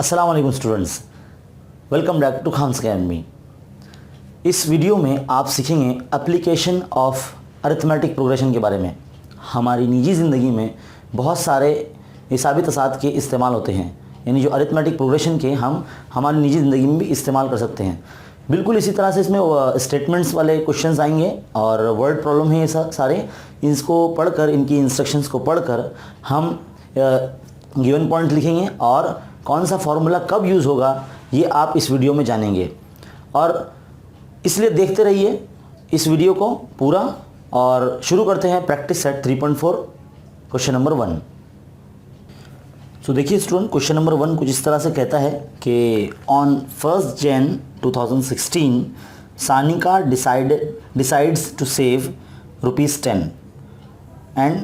अस्सलाम वालेकुम students, welcome back to Khan's academy. इस वीडियो में आप सीखेंगे एप्लीकेशन ऑफ अरिथमेटिक प्रोग्रेशन के बारे में। हमारी निजी ज़िंदगी में बहुत सारे हिसाबी तसाद के इस्तेमाल होते हैं, यानी जो अरिथमेटिक प्रोग्रेशन के हम हमारी निजी ज़िंदगी में भी इस्तेमाल कर सकते हैं। बिल्कुल इसी तरह से इसमें स्टेटमेंट्स वाले क्वेश्चंस आएंगे और वर्ड प्रॉब्लम है ये सारे। इसको पढ़कर, इनकी इंस्ट्रक्शंस को पढ़कर हम गिवन पॉइंट लिखेंगे और कौन सा फॉर्मूला कब यूज़ होगा ये आप इस वीडियो में जानेंगे। और इसलिए देखते रहिए इस वीडियो को पूरा। और शुरू करते हैं प्रैक्टिस सेट 3.4 क्वेश्चन नंबर 1। सो देखिए स्टूडेंट, क्वेश्चन नंबर 1 कुछ इस तरह से कहता है कि on 1 Jan 2016 Sanika decides to save ₹10 and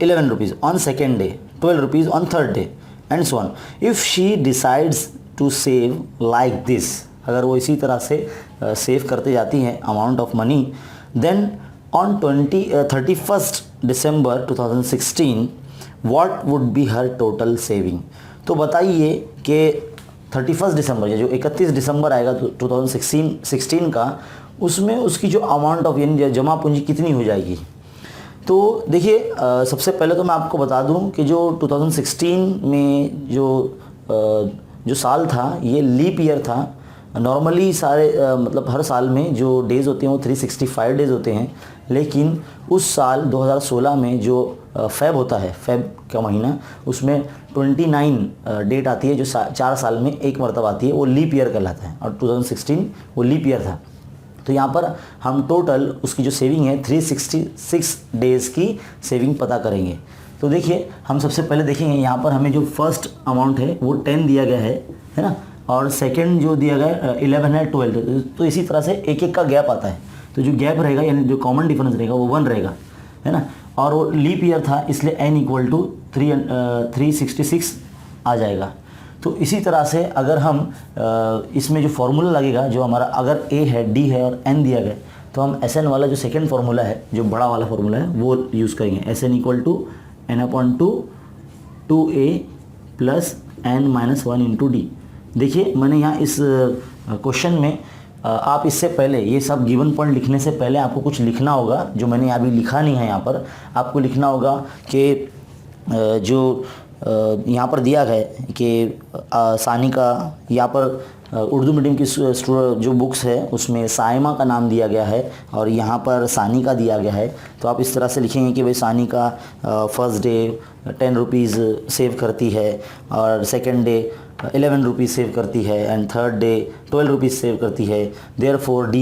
11 rupees on second day, 12 rupees on third day and so on. If she decides to save like this, अगर वो इसी तरह से सेव करते जाती हैं amount of money, then on 31st December 2016 what would be her total saving? तो बताइए कि 31 दिसंबर या जो 31 दिसंबर आएगा 2016 का, उसमें उसकी जो अमाउंट ऑफ यानी जमा पूंजी कितनी हो जाएगी। तो देखिए सबसे पहले तो मैं आपको बता दूं कि जो 2016 में जो साल था ये लीप ईयर था। नॉर्मली सारे मतलब हर साल में जो डेज़ होते हैं वो 365 डेज़ होते हैं, लेकिन उस साल 2016 में जो फेब होता है, फेब का महीना, उसमें 29 डेट आती है जो 4 साल में एक मरतबा आती है, वो लीप ईयर कहलाता है और 2016 वो लीप ईयर था। तो यहाँ पर हम टोटल उसकी जो सेविंग है 366 डेज़ की सेविंग पता करेंगे। तो देखिए हम सबसे पहले देखेंगे यहाँ पर हमें जो फर्स्ट अमाउंट है वो 10 दिया गया है ना, और सेकंड जो दिया गया है 11 है, 12। तो इसी तरह से एक एक का गैप आता है, तो जो गैप रहेगा यानी जो कॉमन डिफरेंस रहेगा वो 1 रहेगा, है ना। और वो लीप ईयर था इसलिए n = 366 आ जाएगा। तो इसी तरह से अगर हम इसमें जो फार्मूला लगेगा, जो हमारा अगर a है, d है और n दिया गया, तो हम Sn वाला जो सेकंड फार्मूला है, जो बड़ा वाला फार्मूला है, वो यूज़ करेंगे। Sn = n/2 2a + n-1 × d। देखिए मैंने यहाँ इस क्वेश्चन में आप इससे पहले ये सब गिवन पॉइंट लिखने से पहले आपको कुछ लिखना होगा, जो मैंने अभी लिखा नहीं है। यहाँ पर आपको लिखना होगा कि जो यहाँ पर दिया है कि सानिका, यहाँ पर उर्दू मीडियम की जो बुक्स है उसमें साइमा का नाम दिया गया है और यहाँ पर सानिका दिया गया है। तो आप इस तरह से लिखेंगे कि भाई Sanika first day 10 rupees save करती है और सेकंड डे 11 रुपीज़ सेव करती है and third day 12 rupees save करती है। देयरफॉर d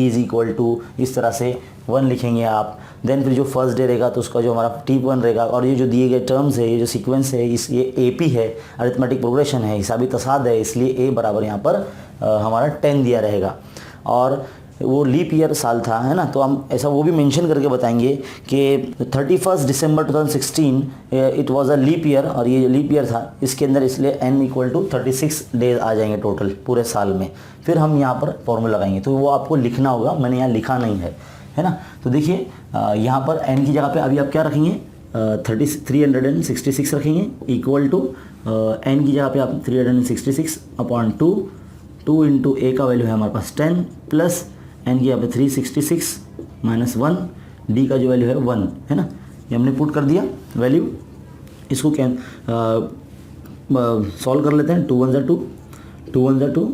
= इस तरह से 1 लिखेंगे आप। देन फिर जो फर्स्ट डे रहेगा तो उसका जो हमारा T1 रहेगा, और ये जो दिए गए टर्म्स है, ये जो सीक्वेंस है, ये AP है, अरिथमेटिक प्रोग्रेशन है, हिसाबी तसाद है, इसलिए a बराबर यहाँ पर हमारा 10 दिया रहेगा। और वो लीप ईयर साल था, है ना, तो हम ऐसा वो भी मेंशन करके बताएंगे कि 31 दिसंबर 2016 it was a leap year, और ये जो लीप ईयर था इसके अंदर इसलिए n = 36 डेज आ जाएंगे टोटल पूरे साल में। फिर हम यहाँ पर फॉर्मूला लगाएंगे, तो वो आपको लिखना होगा, मैंने यहाँ लिखा नहीं है ना। तो देखिए यहाँ पर n की जगह पे अभी आप क्या रखेंगे, 366 रखेंगे इक्वल टू n की जगह पे आप 366/2 2 × a का वैल्यू है हमारे पास 10 प्लस n की यहाँ पे 366 - 1, d का जो वैल्यू है 1, है ना। ये हमने पुट कर दिया वैल्यू। इसको क्या सॉल्व कर लेते हैं। 2 1 = 2, 2 1 = 2,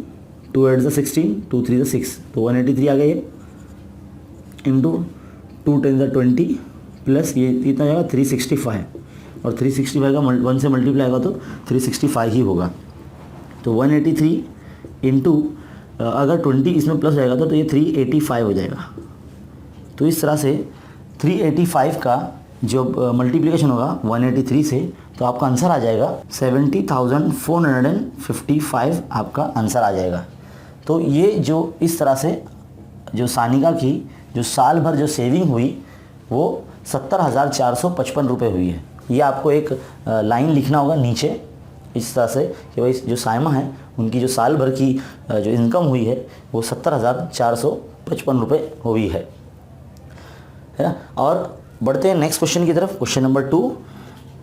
2 8 = 16, 2 3 = 6, तो 183 आ गया ये, इंटू 2 10 = 20 प्लस ये कितना जाएगा 365, और 365 का 1 से मल्टीप्लाई होगा तो 365 ही होगा। तो 183 इंटू अगर 20 इसमें प्लस जाएगा तो ये 385 हो जाएगा। तो इस तरह से 385 का जो मल्टीप्लिकेशन होगा 183 से, तो आपका आंसर आ जाएगा 70,455 आपका आंसर आ जाएगा। तो ये जो इस तरह से जो सानिका की जो साल भर जो सेविंग हुई वो 70,455 रुपये हुई है। ये आपको एक लाइन लिखना होगा नीचे इस तरह से कि भाई जो साइमा है उनकी जो साल भर की जो इनकम हुई है वो 70,455 रुपये हुई है ना। और बढ़ते हैं नेक्स्ट क्वेश्चन की तरफ, क्वेश्चन नंबर 2।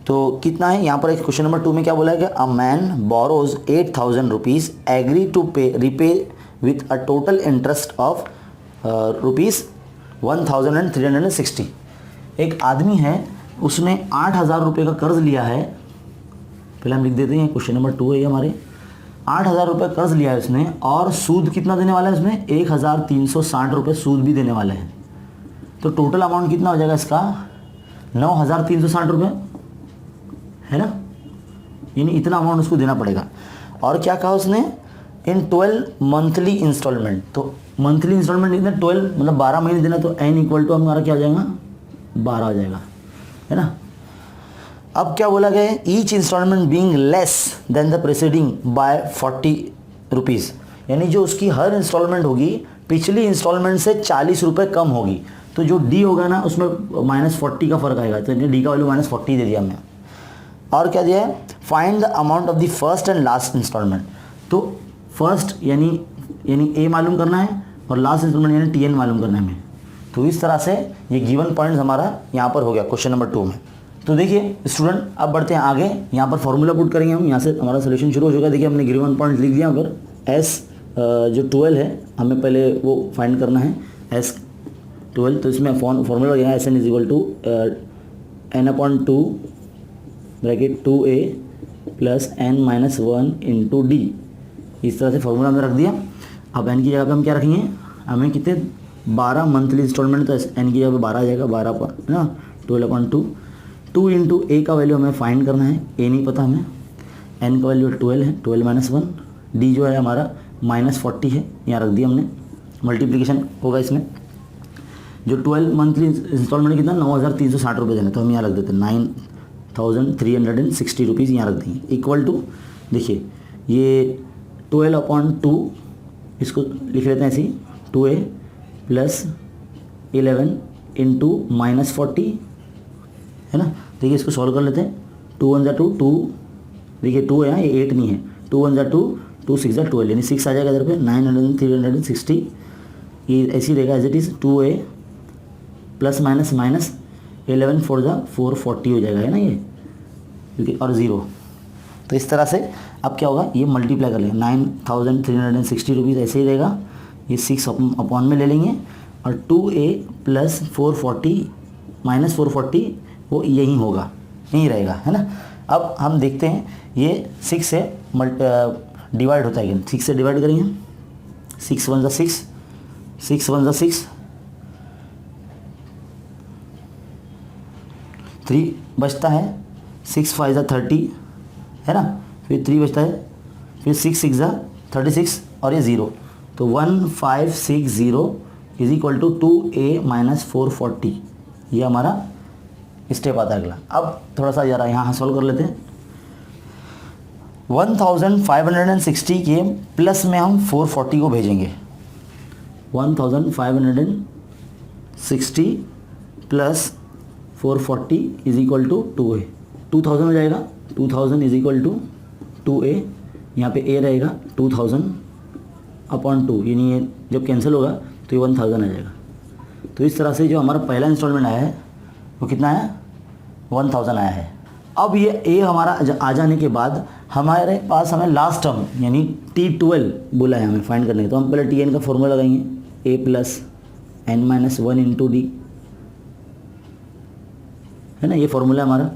तो कितना है यहाँ पर एक क्वेश्चन नंबर 2 में क्या बोला है कि a man borrows 8,000 rupees agree to pay repay with a total interest of rupees 1,360। एक आदमी है, उसने 8,000 रुपये का कर्ज लिया है। पहले हम लिख देते हैं, क्वेश्चन नंबर 2 है ये हमारे। 8,000 रुपये कर्ज लिया है उसने, और सूद कितना देने वाला है उसमें? 1,360 रुपये सूद भी देने वाले हैं। तो टोटल अमाउंट कितना हो जाएगा इसका? 9,360 रुपये, है ना। यानी इतना अमाउंट उसको देना पड़ेगा। और क्या कहा उसने? इन 12 मंथली इंस्टॉलमेंट। तो मंथली इंस्टॉलमेंट कितने? 12 मतलब 12 महीने देना। तो n इक्वल टू हमारा क्या हो जाएगा? 12 हो जाएगा, है ना। अब क्या बोला गया है? Each instalment being less than the preceding by 40 rupees. यानी जो उसकी हर इंस्टॉलमेंट होगी पिछली इंस्टॉलमेंट से 40 रुपये कम होगी। तो जो डी होगा ना, उसमें -40 का फर्क आएगा। तो डी का वैल्यू -40 दे दिया हमने। और क्या दिया है? Find the amount of the first and last instalment. तो फर्स्ट यानी ए मालूम करना है, और लास्ट इंस्टॉलमेंट यानी टी एन मालूम करना है हमें। तो इस तरह से ये गिवन पॉइंट्स हमारा यहाँ पर हो गया क्वेश्चन नंबर 2 में। तो देखिए स्टूडेंट, अब बढ़ते हैं आगे। यहाँ पर फॉर्मूला पुट करेंगे हम। यहाँ से हमारा सोल्यूशन शुरू हो चुका है। देखिए हमने गिवन पॉइंट लिख दिया। अगर एस जो 12 है, हमें पहले वो फाइंड करना है एस 12। तो इसमें फॉर्मूला क्या है? S n is equal to n/2 bracket 2a plus n-1 into D. इस तरह से फॉर्मूला हमने रख दिया। अब n की जगह पे हम क्या रखेंगे? हमें कितने? 12 मंथली इंस्टॉलमेंट। तो n की जगह पे 12 आ जाएगा, 12 पर ना 12/2। 2 इंटू ए का वैल्यू हमें फाइंड करना है। ए नहीं पता हमें। n का वैल्यू 12 है, 12-1। डी जो है हमारा -40 है, यहाँ रख दिया हमने। मल्टीप्लिकेशन होगा इसमें। जो 12 मंथली इंस्टॉलमेंट कितना? 9,360 रुपये देना। तो हम यहाँ रख देते हैं 9,360 रुपीज़, यहाँ रख देंगे। इक्वल टू, देखिए ये 12/2, इसको लिख लेते हैं ऐसे ही, 2a प्लस 11 इंटू -40, है ना। देखिए इसको सॉल्व कर लेते हैं। 2 1 2 2, देखिए 2 है यहाँ, ये 8 नहीं है। 2 1 2, 2 6 12, यानी 6 आ जाएगा इधर पे। 9,360 ये ऐसी रहेगा as it is. 2a plus minus 11 4 440 हो जाएगा, है ना ये, क्योंकि और 0। तो इस तरह से अब क्या होगा? ये मल्टीप्लाई कर लेंगे। 9,360 रुपीज़ ऐसे ही रहेगा। ये 6 अपॉन में ले लेंगे, और 2a प्लस 440 -440 वो यही होगा, यही रहेगा, है ना। अब हम देखते हैं ये 6 से डिवाइड होता है कि 6 से डिवाइड करेंगे। 6 1 6, 6 1 6, 3 बचता है। 6 5 30, है ना। फिर 3 बचता है, फिर 6 6 36, और ये 0। तो 1560 इज इक्वल टू 2a -440। ये हमारा स्टेप आता है अगला। अब थोड़ा सा ज़रा यहाँ सॉल्व कर लेते हैं। 1560 के प्लस में हम 440 को भेजेंगे। 1560 plus 440 is equal to 2a। 2000 हो जाएगा। 2000 इज इक्वल टू 2a, यहाँ पे a रहेगा 2000/2, यानी ये जब कैंसिल होगा तो ये 1000 आ जाएगा। तो इस तरह से जो हमारा पहला इंस्टॉलमेंट आया है वो कितना है? 1000 आया है। अब ये a हमारा आ जाने के बाद हमारे पास हमें लास्ट टर्म यानी T12 बोला है हमें फाइंड करने के। तो हम पहले Tn का फॉर्मूला लगाएंगे, a plus n-1 into D, है ना। ये फॉर्मूला हमारा।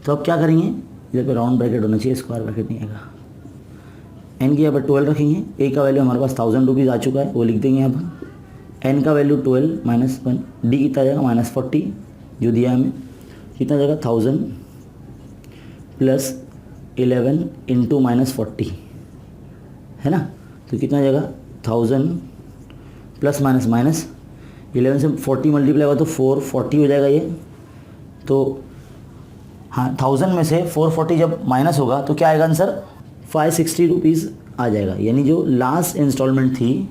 तो अब क्या करेंगे? इधर पे राउंड ब्रैकेट होना चाहिए, स्क्वायर ब्रैकेट नहीं आएगा। n की यहाँ पर 12 रखेंगे। a का वैल्यू हमारे पास 1000 रुपीज़ आ चुका है, वो लिख देंगे यहाँ पर। n का वैल्यू 12 -1, डी कितना जाएगा? -40 जो दिया हमें। कितना जाएगा? 1000 प्लस 11 इंटू -40, है ना। तो कितना जाएगा? 1000 प्लस माइनस 11 से 40 मल्टीप्लाई होगा तो 440 हो जाएगा ये। तो हाँ, 1000 में से 440 जब माइनस होगा तो क्या आएगा आंसर? 560 रुपीज़ आ जाएगा। यानी जो लास्ट इंस्टॉलमेंट थी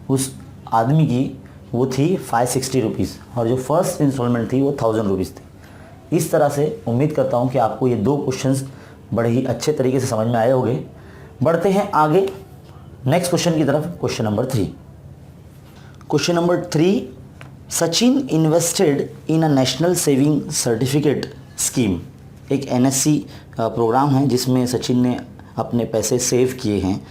उस आदमी की वो थी 560 रुपीज़, और जो फर्स्ट इंस्टॉलमेंट थी वो 1000 रुपीज़ थी। इस तरह से उम्मीद करता हूँ कि आपको ये 2 क्वेश्चंस बड़े ही अच्छे तरीके से समझ में आए होंगे। बढ़ते हैं आगे नेक्स्ट क्वेश्चन की तरफ। Question number 3। Question number 3, Sachin invested in a national saving certificate scheme एक NSC प्रोग्राम है जिसमें सचिन ने अपने पैसे सेव किए हैं।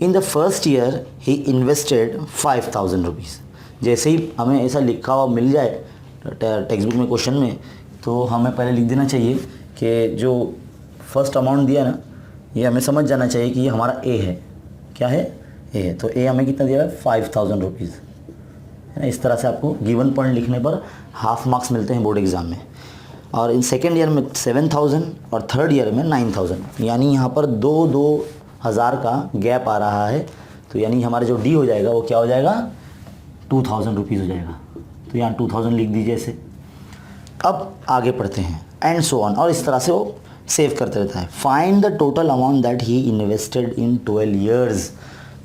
इन the first year he invested 5,000 rupees. जैसे ही हमें ऐसा लिखा हुआ मिल जाए टेक्स्ट बुक में क्वेश्चन में, तो हमें पहले लिख देना चाहिए कि जो फर्स्ट अमाउंट दिया ना, ये हमें समझ जाना चाहिए कि ये हमारा ए है। क्या है? ए है। तो ए हमें कितना दिया है? 5,000 रुपीज़, है ना। इस तरह से आपको गिवन पॉइंट लिखने पर हाफ मार्क्स मिलते हैं बोर्ड एग्ज़ाम में। और इन सेकेंड ईयर में 7,000 और थर्ड ईयर में 9,000, यानी यहाँ पर 2,000 का गैप आ रहा है। तो यानी हमारा जो डी हो जाएगा वो क्या हो जाएगा? 2,000 रुपीज़ हो जाएगा। तो यहाँ 2,000 लिख दीजिए ऐसे। अब आगे पढ़ते हैं एंड सो ऑन, और इस तरह से वो सेव करते रहता है। Find the total amount that he invested in 12 years.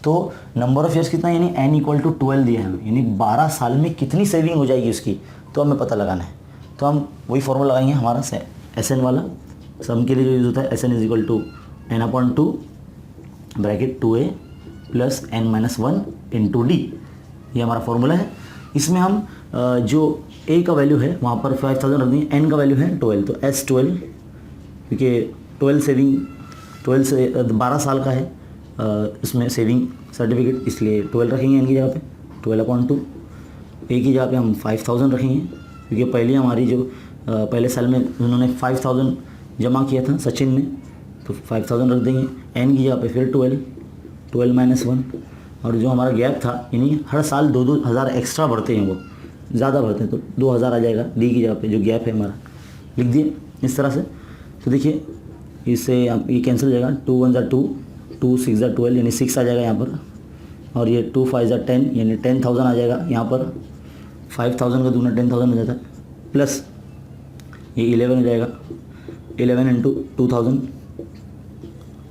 तो नंबर ऑफ़ ईयर्स कितना, यानी n = 12 दिया है, यानी 12 साल में कितनी सेविंग हो जाएगी उसकी, तो हमें पता लगाना है। तो हम वही फॉर्मूला लगाएंगे हमारा SN वाला, सम के लिए जो यूज़ होता है SN = n/2 bracket 2a + n-1 × d। ये हमारा फॉर्मूला है। इसमें हम जो a का वैल्यू है वहाँ पर 5,000 रख देंगे, n का वैल्यू है 12, तो S12, क्योंकि 12 सेविंग 12 से 12 साल का है इसमें सेविंग सर्टिफिकेट, इसलिए 12 रखेंगे n की जगह पे, 12/2। a की जगह पे हम 5,000 रखेंगे, क्योंकि पहले हमारी जो पहले साल में उन्होंने 5,000 जमा किया था सचिन ने, तो 5,000 रख देंगे। n की जगह पे फिर 12 - 1, और जो हमारा गैप था, यानी हर साल 2-2 हज़ार एक्स्ट्रा भरते हैं, वो ज़्यादा भरते हैं, तो 2,000 आ जाएगा डी की जगह पे, जो गैप है हमारा लिख दिए इस तरह से। तो देखिए इससे आप ये कैंसिल हो जाएगा, 2 × 1 = 2, 2 × 6 = 12, यानी 6 आ जाएगा यहाँ पर, और ये 2 × 5 = 10, यानी 10,000 आ जाएगा यहाँ पर। 5,000 का दूना 10,000 हो जाता है, प्लस ये 11 हो जाएगा, 11 × 2,000,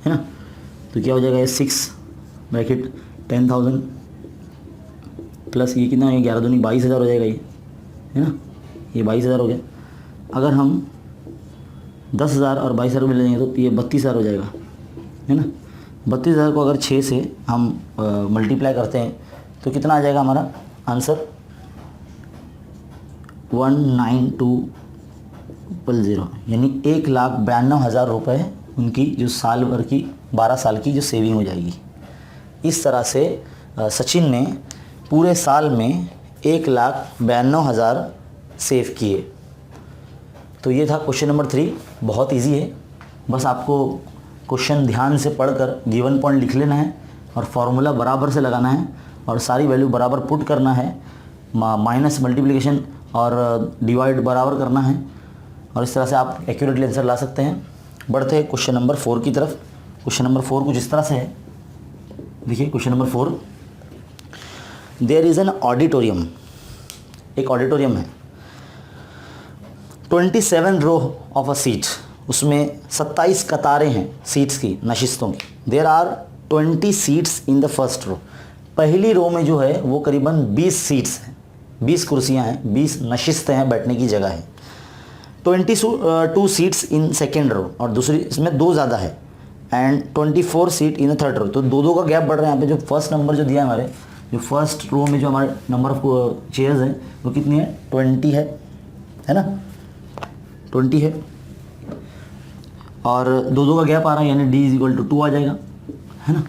है ना। तो क्या हो जाएगा? ये 6 ब्रैकेट 10,000 प्लस ये कितना है? 11 दूनी 22,000 हो जाएगा ये, है ना। ये 22,000 हो गया। अगर हम 10,000 और 22,000 में ले लेंगे तो ये 32,000 हो जाएगा, है ना। 32,000 को अगर 6 से हम मल्टीप्लाई करते हैं तो कितना आ जाएगा हमारा आंसर? 19200, यानी 1,92,000 रुपये उनकी जो साल भर की 12 साल की जो सेविंग हो जाएगी। इस तरह से सचिन ने पूरे साल में 1,92,000 सेव किए। तो ये था क्वेश्चन नंबर 3। बहुत इजी है, बस आपको क्वेश्चन ध्यान से पढ़कर गिवन पॉइंट लिख लेना है और फॉर्मूला बराबर से लगाना है और सारी वैल्यू बराबर पुट करना है, माइनस मल्टीप्लिकेशन और डिवाइड बराबर करना है, और इस तरह से आप एक्यूरेटली आंसर ला सकते हैं। बढ़ते हैं क्वेश्चन नंबर 4 की तरफ। क्वेश्चन नंबर 4 कुछ इस तरह से है। देखिए question number 4, there is an auditorium, एक ऑडिटोरियम है, 27 रो ऑफ अ सीट, उसमें 27 कतारें हैं सीट्स की, नशिस्तों की। There are 20 seats in the first row, पहली रो में जो है वो करीबन 20 सीट्स हैं, 20 कुर्सियां हैं, 20 नशिस्तें हैं, बैठने की जगह है। 22 सीट्स इन सेकेंड रो, और दूसरी इसमें 2 ज़्यादा है, and 24 seat in the third row. तो 2-2 का गैप बढ़ रहा है यहाँ पे। जो फर्स्ट नंबर जो दिया है हमारे, जो फर्स्ट रो में जो हमारे नंबर ऑफ चेयर्स हैं वो कितनी है? 20 है ना, 20 है, और 2-2 का गैप आ रहा है, यानी D = 2 आ जाएगा, है ना।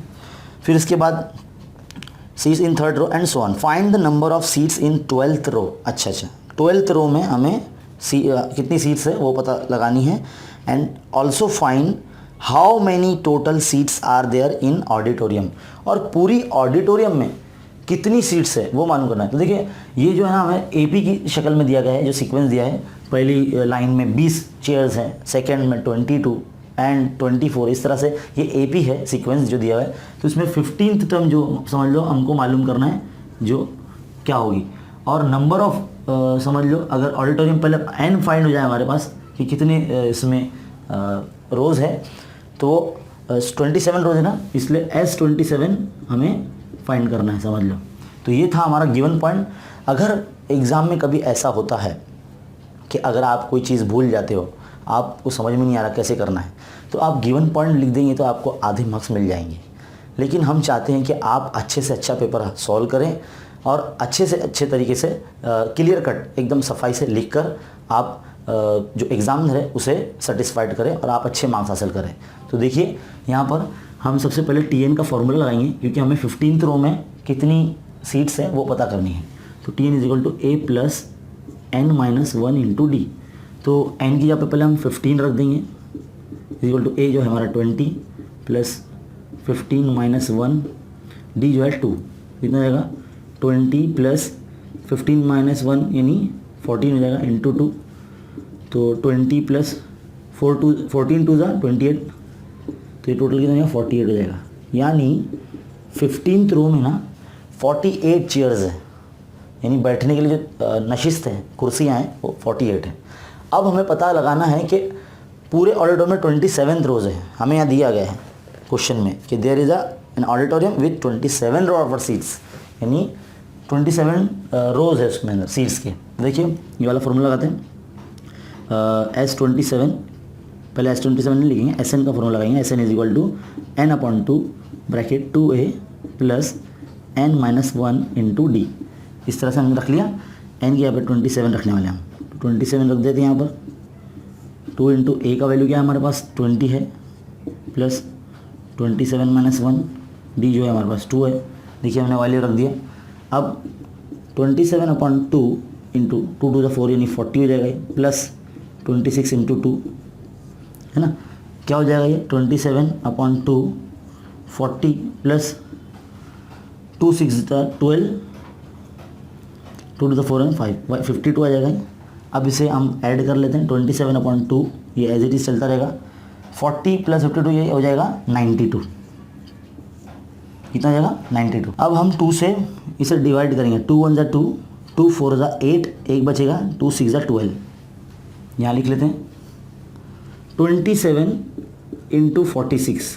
फिर इसके बाद seats in third row and so on. Find the number of seats in 12th row. अच्छा, 12th रो में हमें कितनी सीट्स है वो पता लगानी है, and also find how many total seats are there in auditorium, और पूरी ऑडिटोरियम में कितनी सीट्स है वो मालूम करना है। तो देखिए ये जो है ना हमें AP की शक्ल में दिया गया है, जो सीक्वेंस दिया है, पहली लाइन में 20 चेयर्स हैं, सेकेंड में 22 एंड 24, इस तरह से ये AP है सीक्वेंस जो दिया है। तो इसमें 15th टर्म जो समझ लो हमको मालूम करना है जो क्या होगी, और नंबर ऑफ समझ लो अगर ऑडिटोरियम पहले n फाइंड हो जाए हमारे पास कि कितने इसमें रोज़ है, तो 27 रोज़ है ना, इसलिए S27 हमें फाइंड करना है, समझ लो। तो ये था हमारा गिवन पॉइंट। अगर एग्ज़ाम में कभी ऐसा होता है कि अगर आप कोई चीज़ भूल जाते हो, आपको समझ में नहीं आ रहा कैसे करना है, तो आप गिवन पॉइंट लिख देंगे तो आपको आधे मार्क्स मिल जाएंगे। लेकिन हम चाहते हैं कि आप अच्छे से अच्छा पेपर सॉल्व करें और अच्छे से अच्छे तरीके से क्लियर कट एकदम सफाई से लिख कर आप जो एग्जामिनर है उसे सेटिस्फाइड करे और आप अच्छे मार्क्स हासिल करें। तो देखिए यहाँ पर हम सबसे पहले TN का फॉर्मूला लगाएंगे, क्योंकि हमें 15th रो में कितनी सीट्स हैं वो पता करनी है। तो TN is equal to A plus N minus 1 into d. तो N की जगह पे पहले हम 15 रख देंगे, इक्वल टू A जो है हमारा 20 प्लस 15 माइनस 1, D जो है 2, कितना जाएगा 20 प्लस 15 माइनस 1 यानी 14 हो जाएगा इंटू 2। तो 20 प्लस 14 टू ज़ा 28, तो ये टोटल कितना जाएगा 48 हो जाएगा। यानी 15th रो में ना 48 चेयर्स है, यानी बैठने के लिए जो नशिस्त हैं, कुर्सियाँ हैं, वो 48 हैं। अब हमें पता लगाना है कि पूरे ऑडिटोरियम में 27 रोज़ है। हमें यहाँ दिया गया है क्वेश्चन में कि there is an auditorium with 27 row of seats, यानी 27 रोज़ है उसमें अंदर सीट्स के। देखिए ये वाला फॉर्मूला लगाते हैं, S27, पहले S27 नहीं लिखेंगे, SN का फॉर्मूला लगाएंगे। SN is equal to N upon 2 bracket 2A plus N minus 1 into D. इस तरह से हमने रख लिया। N की यहाँ पर 27 रखने वाले हम, 27 रख देते हैं यहाँ पर। 2 इंटू A का वैल्यू क्या है हमारे पास 20 है, प्लस 27 माइनस 1, D जो है हमारे पास 2 है। देखिए हमने वैल्यू रख दिया। अब 27 अपॉन 2 इंटू 2 टू द 4 यानी 40 हो जाएगा, प्लस 26 इंटू 2 है ना, क्या हो जाएगा ये 27 upon 2 40 plus 2 6 12, 2 to the 4 and 5 52 आ जाएगा। अब इसे हम ऐड कर लेते हैं, 27 अपॉन 2 ये एज इट इज चलता रहेगा, 40 प्लस 52 ये हो जाएगा 92, कितना जाएगा 92। अब हम 2 से इसे डिवाइड करेंगे, 2 1 ज़ा 2, 2 4 ज़ा 8, एक बचेगा, 2 6 ज़ा 12, यहाँ लिख लेते हैं 27 इंटू 46।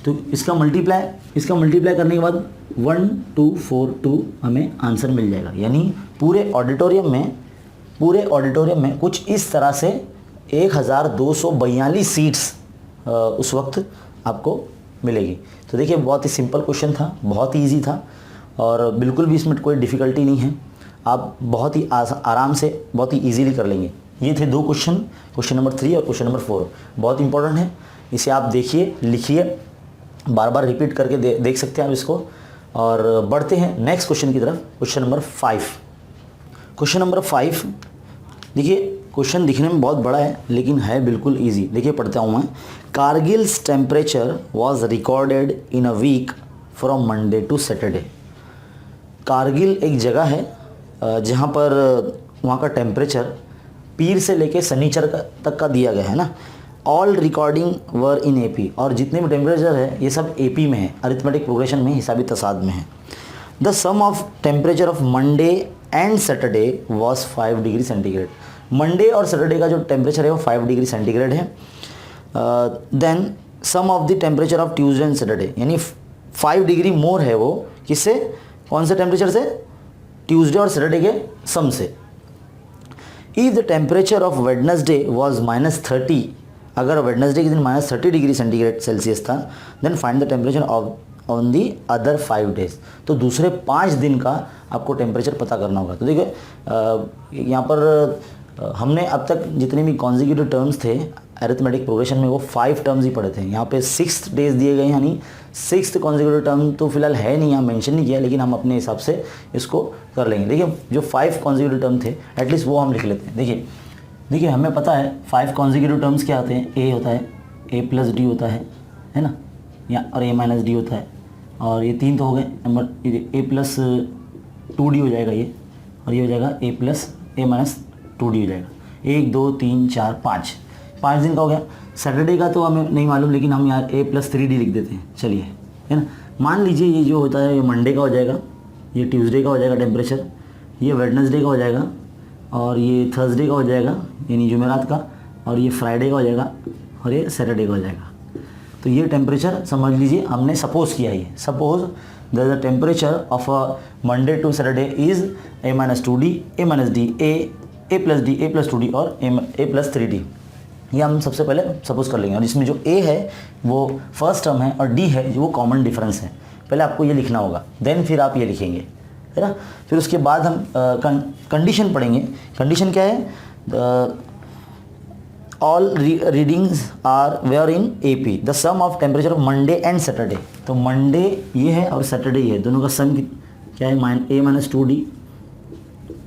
तो इसका मल्टीप्लाई करने के बाद 1242 हमें आंसर मिल जाएगा। यानी पूरे ऑडिटोरियम में कुछ इस तरह से 1242 सीट्स उस वक्त आपको मिलेगी। तो देखिए बहुत ही सिंपल क्वेश्चन था, बहुत ही ईजी था और बिल्कुल भी इसमें कोई डिफ़िकल्टी नहीं है। आप बहुत ही आराम से बहुत ही ईजीली कर लेंगे। ये थे 2 क्वेश्चन नंबर 3 और क्वेश्चन नंबर 4, बहुत इंपॉर्टेंट है। इसे आप देखिए, लिखिए, बार बार रिपीट करके देख सकते हैं आप इसको। और बढ़ते हैं नेक्स्ट क्वेश्चन की तरफ, क्वेश्चन नंबर 5। क्वेश्चन नंबर 5 देखिए, क्वेश्चन दिखने में बहुत बड़ा है लेकिन है बिल्कुल इजी। देखिए पढ़ता हूँ मैं। Kargil's temperature was recorded in a week from Monday to Saturday. Kargil एक जगह है जहाँ पर वहाँ का टेम्परेचर पीर से लेके शनिचर तक का दिया गया है ना। ऑल रिकॉर्डिंग वर इन AP, और जितने भी टेम्परेचर है ये सब AP में है, अरिथमेटिक प्रोग्रेशन में, हिसाबी तसाद में है। The sum of temperature of Monday and Saturday was 5 degree centigrade. Monday और सैटरडे का जो टेम्परेचर है वो 5 डिग्री सेंटीग्रेड है। Then sum of the temperature of Tuesday and Saturday, यानी 5 डिग्री मोर है वो, किससे, कौन से टेम्परेचर से, ट्यूसडे और सैटरडे के सम से। If the temperature of Wednesday was -30, अगर वेडनेसडे के दिन -30 डिग्री सेंटीग्रेड सेल्सियस था, then find the temperature on the other 5 days. तो दूसरे 5 दिन का आपको टेम्परेचर पता करना होगा। तो देखिए यहाँ पर हमने अब तक जितने भी कॉन्जिक्यूटिव टर्म्स थे अरिथमेटिक प्रोग्रेशन में वो 5 टर्म्स ही पढ़े थे। यहाँ पे 6 डेज दिए गए, यानी 6th कॉन्जिक्यूटिव टर्म तो फिलहाल है नहीं, यहाँ मेंशन नहीं किया, लेकिन हम अपने हिसाब से इसको कर लेंगे। देखिए जो 5 कॉन्जिक्यूटिव टर्म थे एटलीस्ट वो हम लिख लेते हैं। देखिए हमें पता है 5 कॉन्जिक्यूटिव टर्म्स क्या होते हैं। A होता है, A प्लस डी होता है ना, या और A माइनस डी होता है, और ये 3 तो हो गए। नंबर A प्लस 2D हो जाएगा ये, और ये हो जाएगा A plus A minus 2D हो जाएगा। 1 2 3 4 5 दिन का हो गया। सैटरडे का तो हमें नहीं मालूम, लेकिन हम यहाँ A प्लस 3D लिख देते हैं, चलिए, है ना। मान लीजिए ये जो होता है ये मंडे का हो जाएगा, ये ट्यूसडे का हो जाएगा टेम्परेचर, ये वेडनेसडे का हो जाएगा, और ये थर्सडे का हो जाएगा यानी जुमेरात का, और ये फ्राइडे का हो जाएगा, और ये सैटरडे का हो जाएगा। तो ये टेम्परेचर समझ लीजिए हमने सपोज किया है। Suppose the temperature of a Monday to Saturday is A minus 2D, A minus D, A plus D, A plus 2D और A प्लस 3D। ये हम सबसे पहले सपोज कर लेंगे, और इसमें जो A है वो फर्स्ट टर्म है और D है जो वो कॉमन डिफरेंस है। पहले आपको ये लिखना होगा, देन फिर आप ये लिखेंगे, है ना। फिर उसके बाद हम कंडीशन पढ़ेंगे। कंडीशन क्या है, all readings are where in AP, the sum of temperature of Monday and Saturday. तो मंडे ये है और सैटरडे ये है, दोनों का सम क्या है, A - 2D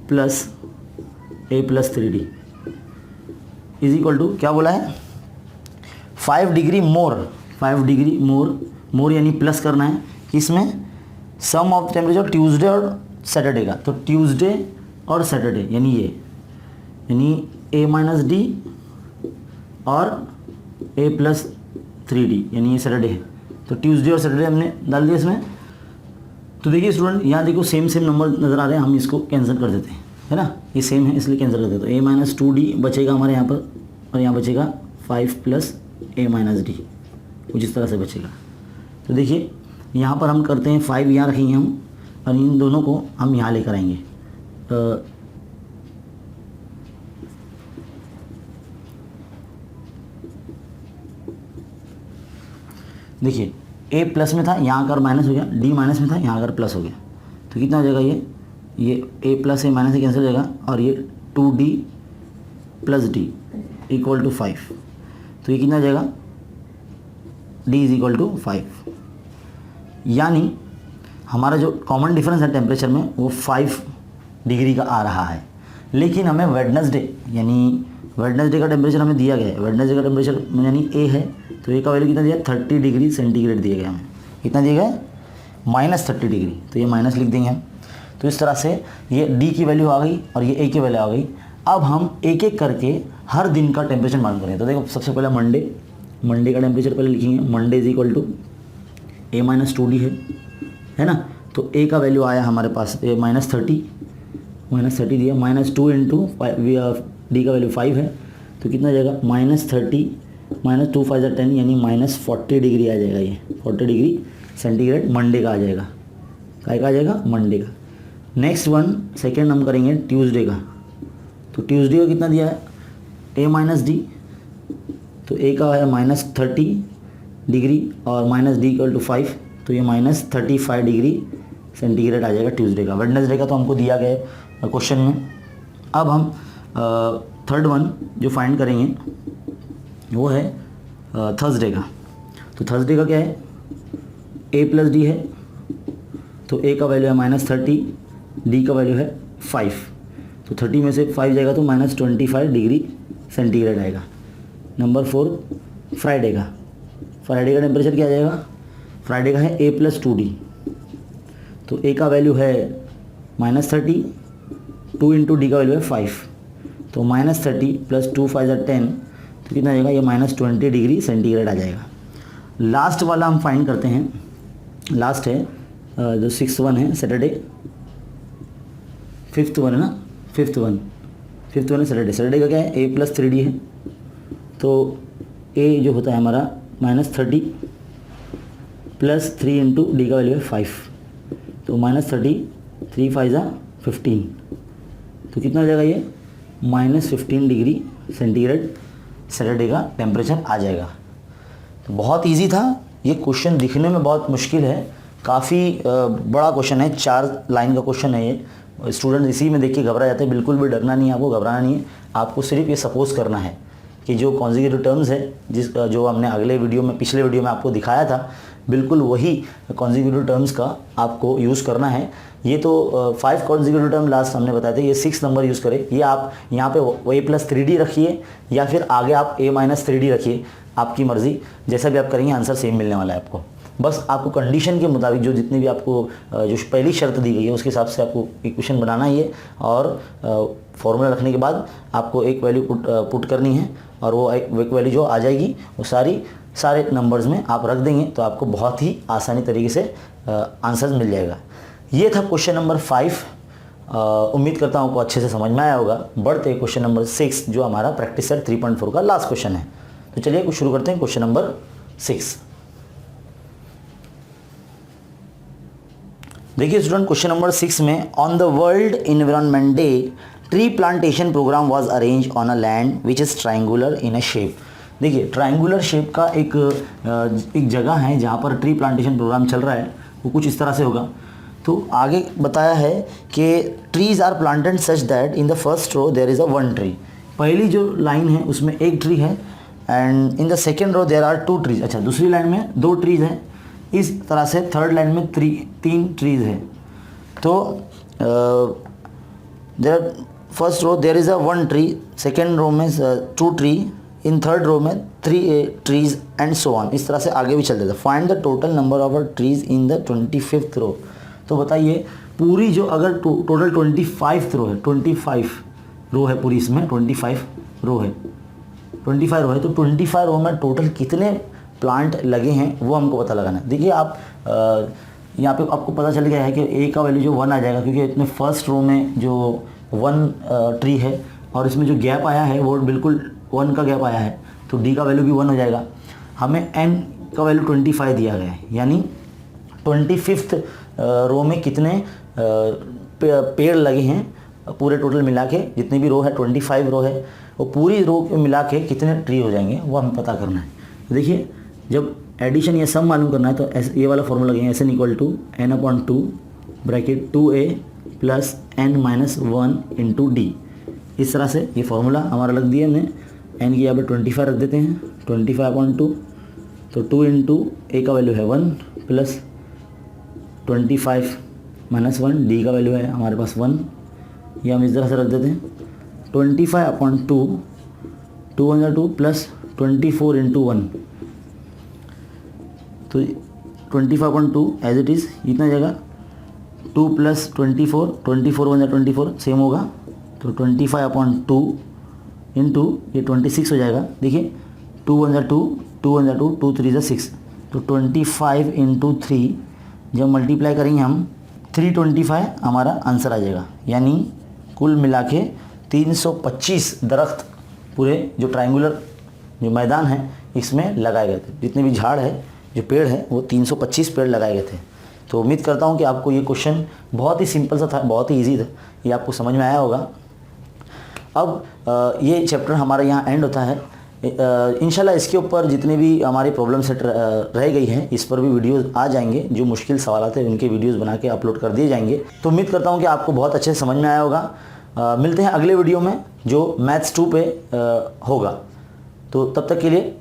plus A + 3D is equal to क्या बोला है, 5 डिग्री मोर, 5 डिग्री मोर यानी प्लस करना है किसमें, सम ऑफ टेम्परेचर ट्यूसडे और सैटरडे का। तो ट्यूसडे और सैटरडे यानी ये, यानी A - D और A + 3D यानी ये सैटरडे है। तो ट्यूसडे और सैटरडे हमने डाल दिया इसमें। तो देखिए स्टूडेंट, यहाँ देखो सेम नंबर नज़र आ रहे हैं, हम इसको कैंसिल कर देते हैं, है ना, ये सेम है इसलिए कैंसिल कर देते हैं। तो A - 2D बचेगा हमारे यहाँ पर, और यहाँ बचेगा 5 + A - D, कुछ इस तरह से बचेगा। तो देखिए यहाँ पर हम करते हैं 5 यहाँ रखेंगे हम, और इन दोनों को हम यहाँ लेकर आएंगे। देखिए A प्लस में था, यहाँ कर माइनस हो गया, D माइनस में था, यहाँ कर प्लस हो गया। तो कितना हो जाएगा ये A + A माइनस से कैंसिल हो जाएगा, और ये 2D + D = 5। तो ये कितना हो जाएगा, D = 5। यानी हमारा जो कॉमन डिफरेंस है टेम्परेचर में वो 5 डिग्री का आ रहा है। लेकिन हमें वेडनेसडे यानी वेडनेसडे का टेम्परेचर हमें दिया गया है, वेडनेसडे का टेम्परेचर यानी A है, तो A का वैल्यू कितना दिया, 30 डिग्री सेंटीग्रेड दिया गया हमें। कितना दिया गया, -30 डिग्री, तो ये माइनस लिख देंगे हम। तो इस तरह से ये D की वैल्यू आ गई और ये A की वैल्यू आ गई। अब हम एक एक करके हर दिन का टेम्परेचर मालूम करेंगे। तो देखो सबसे पहले मंडे का टेम्परेचर पहले लिखेंगे। Monday is equal to A - 2D है ना। तो A का वैल्यू आया हमारे पास A -30 दिया, -2 × D का वैल्यू 5 है, तो कितना जाएगा, -30 - 2 × 5 = 10 यानी -40 डिग्री आ जाएगा। ये 40 डिग्री सेंटीग्रेड मंडे का आ जाएगा। काय का आ जाएगा, मंडे का। नेक्स्ट वन सेकेंड हम करेंगे ट्यूसडे का। तो ट्यूसडे का कितना दिया है, A - D, तो A का है -30 डिग्री और -D = 5, तो ये -35 डिग्री सेंटीग्रेड आ जाएगा ट्यूसडे का। वेडनेसडे का तो हमको दिया गया है क्वेश्चन में। अब हम थर्ड वन जो फाइंड करेंगे वो है थर्सडे का। तो थर्सडे का क्या है, A + D है, तो A का वैल्यू है -30, D का वैल्यू है 5, तो 30 में से 5 जाएगा तो -25 डिग्री सेंटीग्रेड आएगा। नंबर 4 फ्राइडे का टेम्परेचर क्या आ जाएगा, फ्राइडे का है A + 2D, तो A का वैल्यू है -30, 2 × D का वैल्यू है 5, तो -30 + 2 × 5 = 10, तो कितना आ जाएगा, ये -20 डिग्री सेंटीग्रेड आ जाएगा। लास्ट वाला हम फाइंड करते हैं, लास्ट है जो 6th वन है सैटरडे, 5th वन है ना, 5th वन है सैटरडे का क्या है, A + 3D है, तो A जो होता है हमारा -30 + 3 × D का वैल्यू है 5, तो -30 3 × 5 = 15, तो कितना हो जाएगा, ये -15 डिग्री सेंटीग्रेड सैटरडे का टेम्परेचर आ जाएगा। तो बहुत इजी था ये क्वेश्चन, दिखने में बहुत मुश्किल है, काफ़ी बड़ा क्वेश्चन है, 4 लाइन का क्वेश्चन है ये। स्टूडेंट इसी में देख के घबरा जाते हैं, बिल्कुल भी डरना नहीं है, आपको घबराना नहीं है। आपको सिर्फ ये सपोज करना है कि जो कॉन्जिक्यूटिव टर्म्स है जो हमने पिछले वीडियो में आपको दिखाया था, बिल्कुल वही कॉन्जिक्यूटिव टर्म्स का आपको यूज़ करना है। ये तो 5 कॉन्जिक्यूटिव टर्म लास्ट हमने बताए थे, ये 6 नंबर यूज़ करें। ये आप यहाँ पे A + 3D रखिए या फिर आगे आप A - 3D रखिए, आपकी मर्ज़ी, जैसा भी आप करेंगे आंसर सेम मिलने वाला है आपको। बस आपको कंडीशन के मुताबिक जो जितनी भी आपको जो पहली शर्त दी गई है उसके हिसाब से आपको इक्वेशन बनाना ही है, और फॉर्मूला रखने के बाद आपको एक वैल्यू पुट करनी है, और वो एक वैल्यू जो आ जाएगी वो सारे नंबर्स में आप रख देंगे, तो आपको बहुत ही आसानी तरीके से आंसर मिल जाएगा। ये था क्वेश्चन नंबर 5। उम्मीद करता हूँ आपको अच्छे से समझ में आया होगा। बढ़ते हैं क्वेश्चन नंबर 6 जो हमारा प्रैक्टिस सेट 3.4 का लास्ट क्वेश्चन है। तो चलिए कुछ शुरू करते हैं क्वेश्चन नंबर 6। देखिए स्टूडेंट, क्वेश्चन नंबर 6 में on the world environment day tree plantation program was arrange on a land which is triangular in a shape. देखिए ट्रायंगुलर शेप का एक जगह है जहाँ पर ट्री प्लांटेशन प्रोग्राम चल रहा है, वो कुछ इस तरह से होगा। तो आगे बताया है कि trees are planted such that in the first row there is a one tree. पहली जो लाइन है उसमें एक ट्री है and in the second row there are two trees. अच्छा, दूसरी लाइन में दो ट्रीज हैं। इस तरह से थर्ड लाइन में तीन ट्रीज है। तो there first row there is a one tree, second row में two tree, in third row में three trees and so on. इस तरह से आगे भी चलते थे। Find the total number of trees in the 25th row. तो बताइए पूरी जो अगर टोटल 25th रो है, 25 रो है पूरी, इसमें 25 रो है, 25 रो है, तो 25 रो में टोटल कितने प्लांट लगे हैं वो हमको पता लगाना है। देखिए आप यहाँ पे आपको पता चल गया है कि ए का वैल्यू जो 1 आ जाएगा, क्योंकि इतने फर्स्ट रो में जो 1 ट्री है और इसमें जो गैप आया है वो बिल्कुल 1 का गैप आया है, तो डी का वैल्यू भी 1 हो जाएगा। हमें एन का वैल्यू 25 दिया गया है, यानी 25th रो में कितने पेड़ लगे हैं पूरे टोटल मिला के, जितनी भी रो है 25 रो है, वो पूरी रो मिला के कितने ट्री हो जाएंगे वो हमें पता करना है। तो देखिए जब एडिशन या सम मालूम करना है तो ये वाला फॉर्मूला लगेगा, S N equal to n upon 2 bracket 2a plus n minus 1 into D. इस तरह से ये फार्मूला हमारा लग दिया हमने। n की यहाँ पे 25 रख देते हैं, 25 अपॉन 2, तो 2 इंटू ए का वैल्यू है 1 प्लस 25 माइनस 1, डी का वैल्यू है हमारे पास 1, ये हम इस तरह से रख देते हैं। 25 अपॉन 2, 2 × 2 प्लस 24 इंटू 1, तो 25 अपॉन 2 एज इट इज़ इतना जगह 2 प्लस 24, 24 × 24 सेम होगा, तो 25 अपॉन 2 इंटू ये 26 हो जाएगा। देखिए 2 × 2, 2 × 2, 2 3 = 6, तो 25 इंटू 3 जब मल्टीप्लाई करेंगे हम 325 हमारा आंसर आ जाएगा, यानी कुल मिला के 325 दरख्त पूरे जो ट्रायंगुलर जो मैदान है इसमें लगाए गए थे। जितने भी झाड़ है, जो पेड़ है, वो 325 पेड़ लगाए गए थे। तो उम्मीद करता हूँ कि आपको ये क्वेश्चन बहुत ही सिंपल सा था, बहुत ही इजी था, ये आपको समझ में आया होगा। अब ये चैप्टर हमारा यहाँ एंड होता है। इंशाल्लाह इसके ऊपर जितने भी हमारे प्रॉब्लम सेट रह गई हैं इस पर भी वीडियोस आ जाएंगे, जो मुश्किल सवाल थे उनके वीडियोस बना के अपलोड कर दिए जाएंगे। तो उम्मीद करता हूँ कि आपको बहुत अच्छे से समझ में आया होगा। मिलते हैं अगले वीडियो में जो मैथ्स 2 पे होगा। तो तब तक के लिए